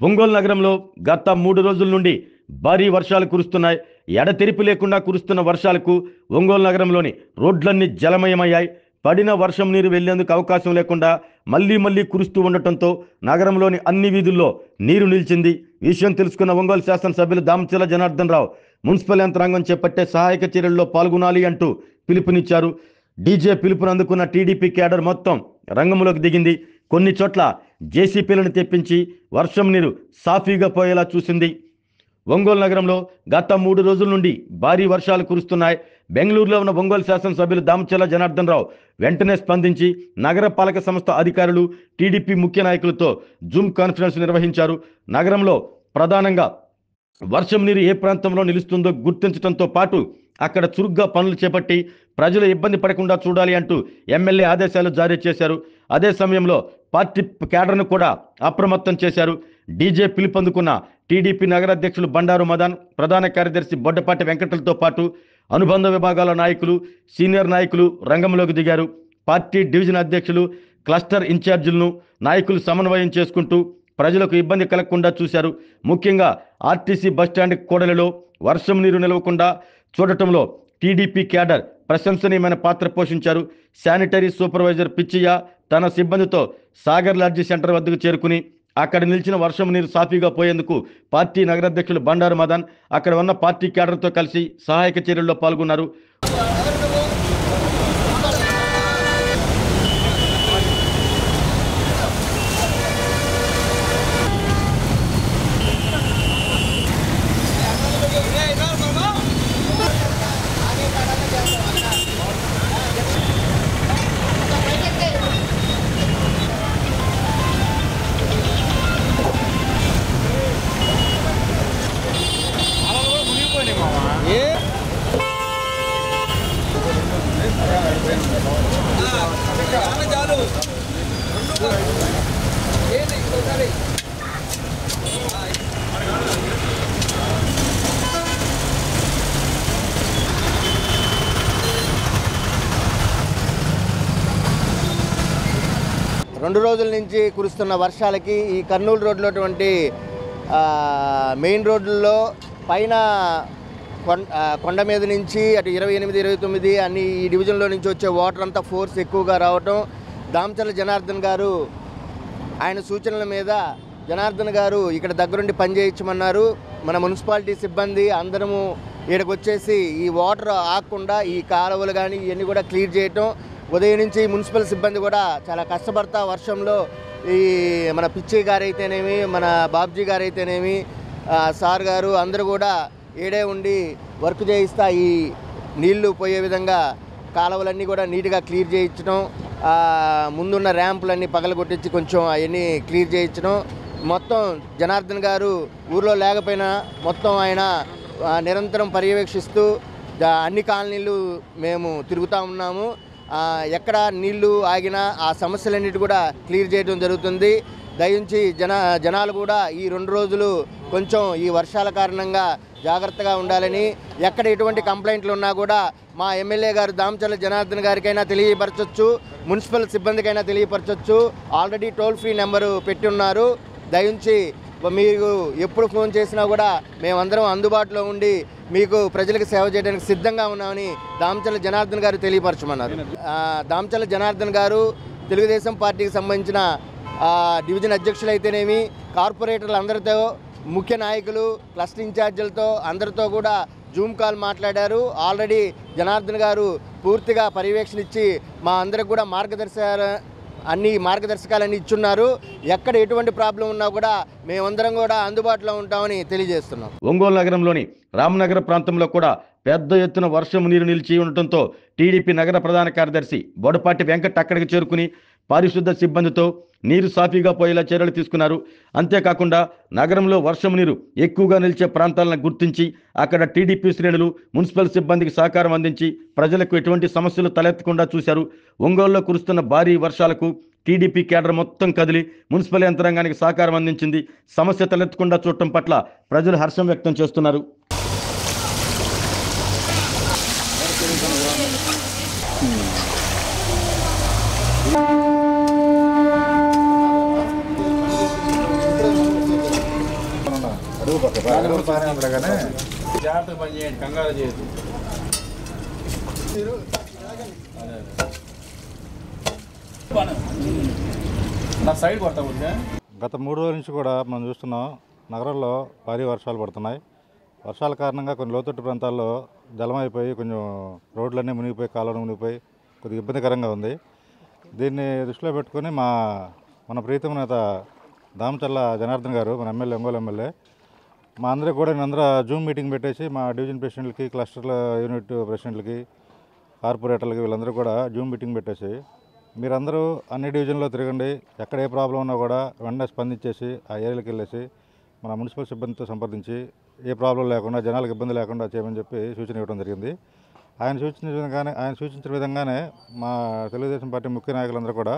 ఒంగోలు నగరంలో గత 3 రోజుల నుండి భారీ వర్షాలు కురుస్తున్నాయి. ఎడతెరిపి లేకుండా కురుస్తున్న వర్షాలకు ఒంగోలు నగరంలోని రోడ్లన్నీ జలమయమయ్యాయి. పడిన వర్షం నీరు వెళ్లేందుకు అవకాశం లేకుండా మళ్లీ కురుస్తూ ఉండటంతో నగరంలోని అన్ని వీధుల్లో నీరు నిలిచింది. విషయం తెలుసుకున్న ఒంగోలు శాసనసభ్యులు దామచల జనార్దన్ రావు మున్సిపల్ యంత్రాంగం చేపట్టే సహాయక చర్యల్లో పాల్గొనాలి అంటూ పిలుపునిచ్చారు. డీజే పిలుపును అందుకున్న టీడీపీ క్యాడర్ మొత్తం రంగంలోకి దిగింది. కొన్ని చోట్ల జేసీపీలను తెప్పించి వర్షం నీరు సాఫీగా పోయేలా చూసింది. ఒంగోలు నగరంలో గత 3 రోజుల నుండి భారీ వర్షాలు కురుస్తున్నాయి. బెంగళూరులో ఉన్న ఒంగోలు శాసనసభ్యులు దామచల జనార్దన్ రావు వెంటనే స్పందించి నగర పాలక సంస్థ అధికారులు, టీడీపీ ముఖ్య నాయకులతో జూమ్ కాన్ఫరెన్స్ నిర్వహించారు. నగరంలో ప్రధానంగా వర్షం నీరు ఏ ప్రాంతంలో నిలుస్తుందో గుర్తించడంతో పాటు అక్కడ చురుగ్గా పనులు చేపట్టి ప్రజలు ఇబ్బంది పడకుండా చూడాలి అంటూ ఎమ్మెల్యే ఆదేశాలు జారీ చేశారు. అదే సమయంలో పార్టీ క్యాడర్ను కూడా అప్రమత్తం చేశారు. డీజే పిలుపొందుకున్న టీడీపీ నగర అధ్యక్షులు బండారు మదన్, ప్రధాన కార్యదర్శి బొడ్డపాటి వెంకటలతో పాటు అనుబంధ విభాగాల నాయకులు, సీనియర్ నాయకులు రంగంలోకి దిగారు. పార్టీ డివిజన్ అధ్యక్షులు, క్లస్టర్ ఇన్ఛార్జీలను నాయకులు సమన్వయం చేసుకుంటూ ప్రజలకు ఇబ్బంది కలగకుండా చూశారు. ముఖ్యంగా ఆర్టీసీ బస్టాండ్ కూడలిలో వర్షం నీరు నిలవకుండా చూడటంలో టీడీపీ క్యాడర్ ప్రశంసనీయమైన పాత్ర పోషించారు. శానిటరీ సూపర్వైజర్ పిచ్చయ్య తన సిబ్బందితో సాగర్ లాడ్జీ సెంటర్ వద్దకు చేరుకుని అక్కడ నిలిచిన వర్షం నీరు సాఫీగా పోయేందుకు పార్టీ నగరాధ్యక్షులు బండారు మదన్ అక్కడ ఉన్న పార్టీ క్యాడర్తో కలిసి సహాయక చర్యల్లో పాల్గొన్నారు. రెండు రోజుల నుంచి కురుస్తున్న వర్షాలకి ఈ కర్నూలు రోడ్లోటువంటి మెయిన్ రోడ్లలో పైన కొండ మీద నుంచి అటు 28, 29 అన్ని ఈ డివిజన్లో నుంచి వచ్చే వాటర్ అంతా ఫోర్స్ ఎక్కువగా రావటం, దామచల జనార్దన్ గారు ఆయన సూచనల మీద జనార్దన్ గారు ఇక్కడ దగ్గరుండి పనిచేయించమన్నారు. మన మున్సిపాలిటీ సిబ్బంది అందరము ఇక్కడికి వచ్చేసి ఈ వాటర్ ఆగకుండా ఈ కాలువలు కానీ ఇవన్నీ కూడా క్లియర్ చేయటం. ఉదయం నుంచి మున్సిపల్ సిబ్బంది కూడా చాలా కష్టపడతా వర్షంలో ఈ మన పిచ్చయ్య గారు అయితేనేమి, మన బాబ్జీ గారు అయితేనేమి, సార్ గారు అందరూ కూడా ఏడే ఉండి వర్క్ చేయిస్తా ఈ నీళ్లు పోయే విధంగా కాలువలన్నీ కూడా నీట్గా క్లియర్ చేయించడం, ముందున్న ర్యాంపులన్నీ పగలగొట్టించి కొంచెం అవన్నీ క్లియర్ చేయించడం. మొత్తం జనార్దన్ గారు ఊర్లో లేకపోయినా మొత్తం ఆయన నిరంతరం పర్యవేక్షిస్తూ అన్ని కాలనీలు మేము తిరుగుతూ ఉన్నాము. ఎక్కడ నీళ్లు ఆగినా ఆ సమస్యలన్నిటి కూడా క్లియర్ చేయడం జరుగుతుంది. దయించి జనాలు కూడా ఈ 2 రోజులు కొంచెం ఈ వర్షాల కారణంగా జాగ్రత్తగా ఉండాలని, ఎక్కడ ఎటువంటి కంప్లైంట్లు ఉన్నా కూడా మా ఎమ్మెల్యే గారు దామచల జనార్దన్ గారికైనా తెలియపరచవచ్చు, మున్సిపల్ సిబ్బందికైనా తెలియపరచవచ్చు. ఆల్రెడీ టోల్ ఫ్రీ నెంబరు పెట్టి ఉన్నారు. దయించి మీరు ఎప్పుడు ఫోన్ చేసినా కూడా మేమందరం అందుబాటులో ఉండి మీకు ప్రజలకు సేవ చేయడానికి సిద్ధంగా ఉన్నామని దామచల జనార్దన్ గారు తెలియపరచమన్నారు. దామచల జనార్దన్ గారు తెలుగుదేశం పార్టీకి సంబంధించిన డివిజన్ అధ్యక్షులు అయితేనేమి, కార్పొరేటర్లు అందరితో, ముఖ్య నాయకులు, క్లస్టర్ ఇన్ఛార్జీలతో అందరితో కూడా జూమ్ కాల్ మాట్లాడారు. ఆల్రెడీ జనార్దన్ గారు పూర్తిగా పర్యవేక్షణ ఇచ్చి మా అందరికి కూడా మార్గదర్శకాలన్నీ ఇచ్చున్నారు. ఎక్కడ ఎటువంటి ప్రాబ్లం ఉన్నా కూడా మేమందరం కూడా అందుబాటులో ఉంటామని తెలియజేస్తున్నాం. ఒంగోలు నగరంలోని రామనగర ప్రాంతంలో కూడా పెద్ద ఎత్తున వర్షం నీరు నిలిచి ఉండటంతో టీడీపీ నగర ప్రధాన కార్యదర్శి బొడపాటి వెంకట్ అక్కడికి చేరుకుని పారిశుద్ధ సిబ్బందితో నీరు సాఫీగా పోయేలా చర్యలు తీసుకున్నారు. అంతేకాకుండా నగరంలో వర్షం నీరు ఎక్కువగా నిలిచే ప్రాంతాలను గుర్తించి అక్కడ టీడీపీ శ్రేణులు, మున్సిపల్ సిబ్బందికి సహకారం అందించి ప్రజలకు ఎటువంటి సమస్యలు తలెత్తకుండా చూశారు. ఒంగోలులో కురుస్తున్న భారీ వర్షాలకు టీడీపీ కేడర్ మొత్తం కదిలి మున్సిపల్ యంత్రాంగానికి సహకారం అందించింది. సమస్య తలెత్తకుండా చూడటం పట్ల ప్రజలు హర్షం వ్యక్తం చేస్తున్నారు. జాగ్రత్తగా పని చేయండి, కంగారు చేయదు. నా సైడ్ కొడతా ఉంటే గత 3 రోజుల నుంచి కూడా మనం చూస్తున్నాం నగరంలో భారీ వర్షాలు పడుతున్నాయి. వర్షాల కారణంగా కొన్ని లోతట్టు ప్రాంతాల్లో జలమైపోయి కొంచెం రోడ్లన్నీ మునిగిపోయి కాలువలు మునిగిపోయి కొద్దిగా ఇబ్బందికరంగా ఉంది. దీన్ని దృష్టిలో పెట్టుకొని మన ప్రీతమ నేత దామచర్ల జనార్దన్ గారు, మన ఎమ్మెల్యే, ఒంగోలు ఎమ్మెల్యే, మా అందరికి కూడా అందరూ జూమ్ మీటింగ్ పెట్టేసి మా డివిజన్ ప్రెసిడెంట్లకి, క్లస్టర్ల యూనిట్ ప్రెసిడెంట్లకి, కార్పొరేటర్లకి వీళ్ళందరూ కూడా జూమ్ మీటింగ్ పెట్టేసి మీరందరూ అన్ని డివిజన్లో తిరగండి, ఎక్కడ ఏ ప్రాబ్లం ఉన్నా కూడా వెంటనే స్పందించేసి ఆ ఏరియాలకు వెళ్ళేసి మన మున్సిపల్ సిబ్బందితో సంప్రదించి ఏ ప్రాబ్లం లేకుండా జనాలకు ఇబ్బంది లేకుండా చేయమని చెప్పి సూచన ఇవ్వడం జరిగింది. ఆయన సూచించిన విధంగానే మా తెలుగుదేశం పార్టీ ముఖ్య నాయకులందరూ కూడా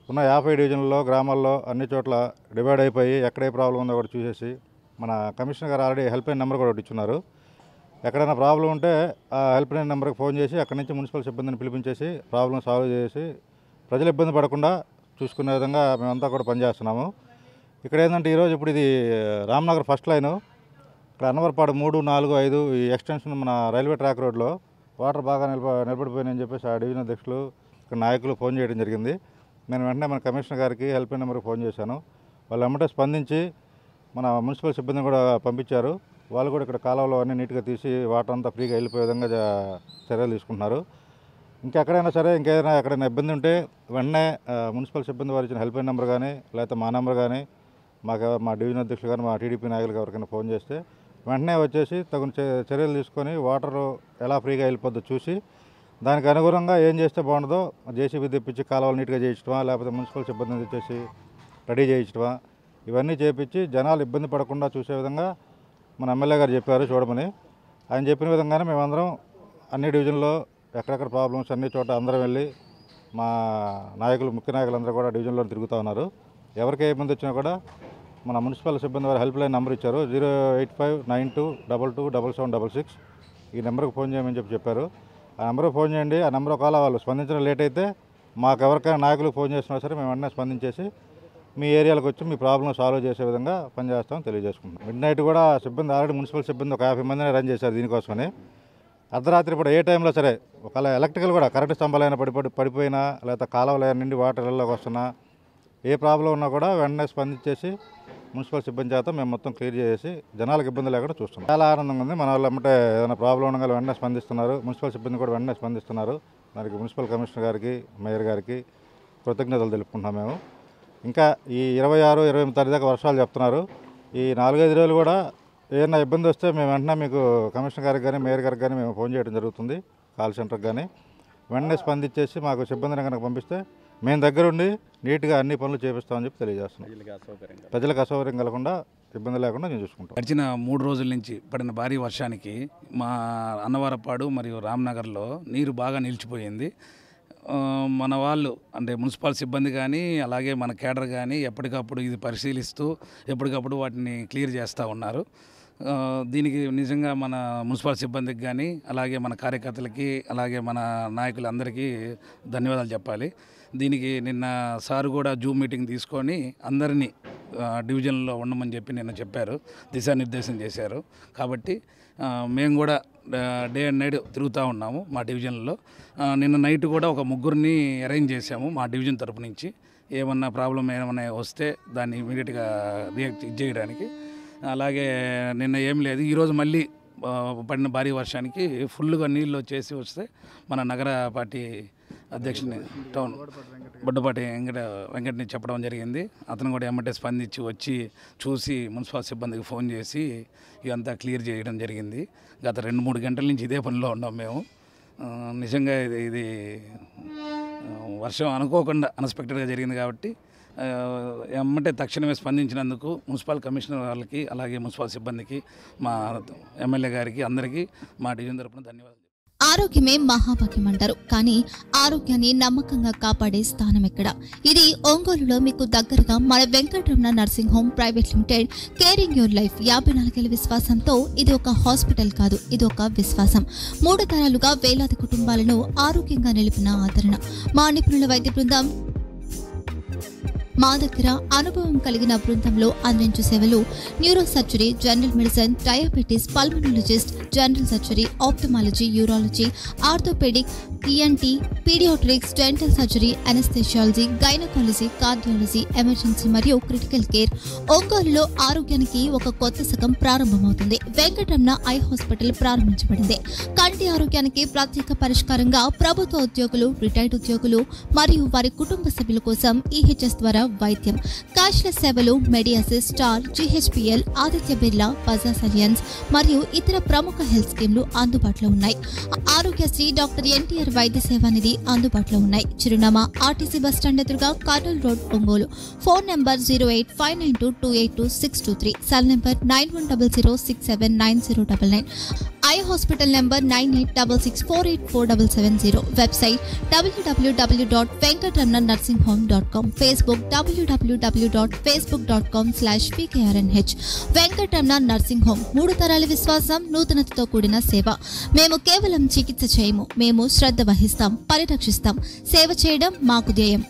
ఉన్న 50 డివిజన్లలో, గ్రామాల్లో అన్ని చోట్ల డివైడ్ అయిపోయి ఎక్కడ ఏ ప్రాబ్లం ఉందో కూడా చూసేసి మన కమిషనర్ గారు ఆల్రెడీ హెల్ప్ లైన్ నెంబర్ కూడా ఒకటి ఇచ్చున్నారు. ఎక్కడైనా ప్రాబ్లం ఉంటే ఆ హెల్ప్ లైన్ నెంబర్కి ఫోన్ చేసి అక్కడి నుంచి మున్సిపల్ సిబ్బందిని పిలిపించేసి ప్రాబ్లం సాల్వ్ చేసి ప్రజలు ఇబ్బంది పడకుండా చూసుకునే విధంగా మేమంతా కూడా పనిచేస్తున్నాము. ఇక్కడ ఏంటంటే ఈరోజు ఇప్పుడు ఇది రామ్నగర్ ఫస్ట్ లైను, ఇక్కడ అన్నవరపాడు 3, 4, 5 ఈ ఎక్స్టెన్షన్ మన రైల్వే ట్రాక్ రోడ్లో వాటర్ బాగా నిలబడిపోయినాయని చెప్పేసి ఆ డివిజన్ అధ్యక్షులు, ఇక్కడ నాయకులు ఫోన్ చేయడం జరిగింది. నేను వెంటనే మన కమిషనర్ గారికి హెల్ప్ లైన్ నెంబర్కి ఫోన్ చేశాను. వాళ్ళు వెంటనే స్పందించి మన మున్సిపల్ సిబ్బందిని కూడా పంపించారు. వాళ్ళు కూడా ఇక్కడ కాలువలో అన్నీ నీట్గా తీసి వాటర్ అంతా ఫ్రీగా వెళ్ళిపోయే విధంగా చర్యలు తీసుకుంటున్నారు. ఇంకెక్కడైనా సరే ఇంకేదైనా ఎక్కడైనా ఇబ్బంది ఉంటే వెంటనే మున్సిపల్ సిబ్బంది వారు ఇచ్చిన హెల్ప్ లైన్ నెంబర్ కానీ లేకపోతే మా నెంబర్ కానీ మా డివిజన్ అధ్యక్షులు కానీ మా టీడీపీ నాయకులకు ఎవరికైనా ఫోన్ చేస్తే వెంటనే వచ్చేసి తగిన చర్యలు తీసుకొని వాటర్ ఎలా ఫ్రీగా వెళ్ళిపోద్దో చూసి దానికి అనుగుణంగా ఏం చేస్తే బాగుంటుందో జేసీబీ తెప్పించి కాలువలు నీట్గా చేయించడమా లేకపోతే మున్సిపల్ సిబ్బందిని తెచ్చేసి రెడీ చేయించడమా ఇవన్నీ చేయించి జనాలు ఇబ్బంది పడకుండా చూసే విధంగా మన ఎమ్మెల్యే గారు చెప్పారు చూడమని. ఆయన చెప్పిన విధంగానే మేమందరం అన్ని డివిజన్లో ఎక్కడెక్కడ ప్రాబ్లమ్స్ అన్ని చోట అందరం వెళ్ళి మా నాయకులు, ముఖ్య నాయకులందరూ కూడా డివిజన్లో తిరుగుతూ ఉన్నారు. ఎవరికి ఏ ఇబ్బంది వచ్చినా కూడా మన మున్సిపల్ సిబ్బంది వారు హెల్ప్ లైన్ నెంబర్ ఇచ్చారు, 08592227766. ఈ నెంబర్కి ఫోన్ చేయమని చెప్పారు. ఆ నెంబర్కి ఫోన్ చేయండి. ఆ నెంబర్ ఒకవేళ వాళ్ళు స్పందించడం లేట్ అయితే మాకు ఎవరికైనా నాయకులకు ఫోన్ చేసినా సరే మేము వెంటనే స్పందించేసి మీ ఏరియాలకు వచ్చి మీ ప్రాబ్లం సాల్వ్ చేసే విధంగా పనిచేస్తామని తెలియజేసుకుంటాం. మిడ్ నైట్ కూడా సిబ్బంది ఆల్రెడీ మున్సిపల్ సిబ్బంది ఒక 50 మందిని రన్ చేశారు దీనికోసమని. అర్ధరాత్రి కూడా ఏ టైంలో సరే ఒకవేళ ఎలక్ట్రికల్ కూడా కరెంటు స్తంభాలైనా పడిపోయినా లేకపోతే కాలువలు నిండి వాటర్ ఇళ్ళలోకి వస్తున్నా ఏ ప్రాబ్లం ఉన్నా కూడా వెంటనే స్పందించేసి మున్సిపల్ సిబ్బంది చేత మేము మొత్తం క్లియర్ చేసి జనాలకు ఇబ్బంది లేకుండా చూస్తున్నాం. చాలా ఆనందంగా ఉంది. మన వాళ్ళు ఏమంటే ఏదైనా ప్రాబ్లం ఉండగా వెంటనే స్పందిస్తున్నారు. మున్సిపల్ సిబ్బంది కూడా వెంటనే స్పందిస్తున్నారు. దానికి మున్సిపల్ కమిషనర్ గారికి, మేయర్ గారికి కృతజ్ఞతలు తెలుపుకుంటున్నాం మేము. ఇంకా ఈ 26, 28 తారీఖు దాకా వర్షాలు చెప్తున్నారు. ఈ 4-5 రోజులు కూడా ఏదైనా ఇబ్బంది వస్తే మేము వెంటనే మీకు కమిషనర్ గారికి కానీ మేయర్ గారికి కానీ మేము ఫోన్ చేయడం జరుగుతుంది. కాల్ సెంటర్కి కానీ వెంటనే స్పందించేసి మాకు సిబ్బందిని కనుక పంపిస్తే మేము దగ్గరుండి నీట్గా అన్ని పనులు చేపిస్తామని చెప్పి తెలియజేస్తున్నాం. ప్రజలకు అసౌకర్యం కలగకుండా, ఇబ్బంది లేకుండా నేను చూసుకుంటాం. గడిచిన 3 రోజుల నుంచి పడిన భారీ వర్షానికి మా అన్నవరపాడు మరియు రామ్నగర్లో నీరు బాగా నిలిచిపోయింది. మన వాళ్ళు అంటే మున్సిపల్ సిబ్బంది కానీ అలాగే మన కేడర్ కానీ ఎప్పటికప్పుడు ఇది పరిశీలిస్తూ ఎప్పటికప్పుడు వాటిని క్లియర్ చేస్తూ ఉన్నారు. దీనికి నిజంగా మన మున్సిపల్ సిబ్బందికి కానీ అలాగే మన కార్యకర్తలకి అలాగే మన నాయకులందరికీ ధన్యవాదాలు చెప్పాలి. దీనికి నిన్న సార్ కూడా జూమ్ మీటింగ్ తీసుకొని అందరినీ డివిజన్లో ఉండమని చెప్పి నిన్న చెప్పారు, దిశానిర్దేశం చేశారు. కాబట్టి మేము కూడా డే అండ్ నైట్ తిరుగుతూ ఉన్నాము మా డివిజన్లో. నిన్న నైట్ కూడా ఒక 3 అరేంజ్ చేశాము మా డివిజన్ తరపు నుంచి. ఏమన్నా ప్రాబ్లం ఏమైనా వస్తే దాన్ని ఇమీడియట్గా రియాక్ట్ చేయడానికి. అలాగే నిన్న ఏం లేదు, ఈరోజు మళ్ళీ పడిన భారీ వర్షానికి ఫుల్గా నీళ్ళు వచ్చేసి వస్తే మన నగర పార్టీ అధ్యక్షుని టౌన్ బొడ్డపాటి వెంకటని చెప్పడం జరిగింది. అతను కూడా ఎమ్మటే స్పందించి వచ్చి చూసి మున్సిపల్ సిబ్బందికి ఫోన్ చేసి ఇదంతా క్లియర్ చేయడం జరిగింది. గత 2-3 గంటల నుంచి ఇదే పనిలో ఉన్నాం మేము. నిజంగా ఇది వర్షం అనుకోకుండా అన్ఎక్స్పెక్టెడ్గా జరిగింది కాబట్టి ఎమ్మటే తక్షణమే స్పందించినందుకు మున్సిపల్ కమిషనర్ వాళ్ళకి అలాగే మున్సిపల్ సిబ్బందికి మా ఎమ్మెల్యే గారికి అందరికీ మా డివిజన్ తరపున ధన్యవాదాలు. ఆరోగ్యమే మహాభాగ్యం అంటారు, కానీ ఆరోగ్యాన్ని నమ్మకంగా కాపాడే స్థానం ఎక్కడ? ఇది ఒంగోలులో మీకు దగ్గరగా మన Venkataramana nursing home private limited. Caring your life 54 ఏళ్ల విశ్వాసంతో ఇది ఒక హాస్పిటల్ కాదు, ఇది ఒక విశ్వాసం. 3 తరాలుగా వేలాది కుటుంబాలను ఆరోగ్యంగా నిలిపిన ఆదరణ. మా నిపుణుల వైద్య బృందం మా దగ్గర అనుభవం కలిగిన బృందంలో అందించే సేవలు neuro surgery, general medicine, diabetes, pulmonologist, general surgery, ophthalmology, urology, orthopaedic, ENT, paediatrics, dental surgery, anaesthesiology, gynaecology, cardiology, emergency మరియు క్రిటికల్ కేర్. ఒంగోలులో ఆరోగ్యానికి ఒక కొత్త శకం ప్రారంభమవుతుంది. వెంకటరమణ ఐ హాస్పిటల్ ప్రారంభించబడింది. కంటి ఆరోగ్యానికి ప్రత్యేక పరిష్కారంగా ప్రభుత్వ ఉద్యోగులు, రిటైర్డ్ ఉద్యోగులు మరియు వారి కుటుంబ సభ్యుల కోసం ఈహెచ్ఎస్ ద్వారా వైద్యం, క్యాష్లెస్ సేవలు, మెడియాసిస్, స్టార్, జీహెచ్పిఎల్, ఆదిత్య బిర్లా, బజాజ్ అలియన్స్ మరియు ఇతర ప్రముఖ హెల్త్ స్కీమ్లు అందుబాటులో ఉన్నాయి. ఆరోగ్యశ్రీ, డాక్టర్ ఎన్టీఆర్ వైద్య సేవా నిధి అందుబాటులో ఉన్నాయి. చిరునామా ఆర్టీసీ బస్టాండ్ ఎదురుగా, Kurnool road, Ongole. Phone number 08592282623, cell number 9100679099, eye hospital number 9866484770, website www.venkatramananursinghome.com, Facebook www.facebook.com/pkrnh. Venkataramana nursing home, 3 తరాల విశ్వాసం, నూతనతతో కూడిన సేవ. మేము కేవలం చికిత్స చేయము, మేము శ్రద్ధ వహిస్తాం, పరిరక్షిస్తాం. సేవ చేయడం మాకు ధ్యేయం.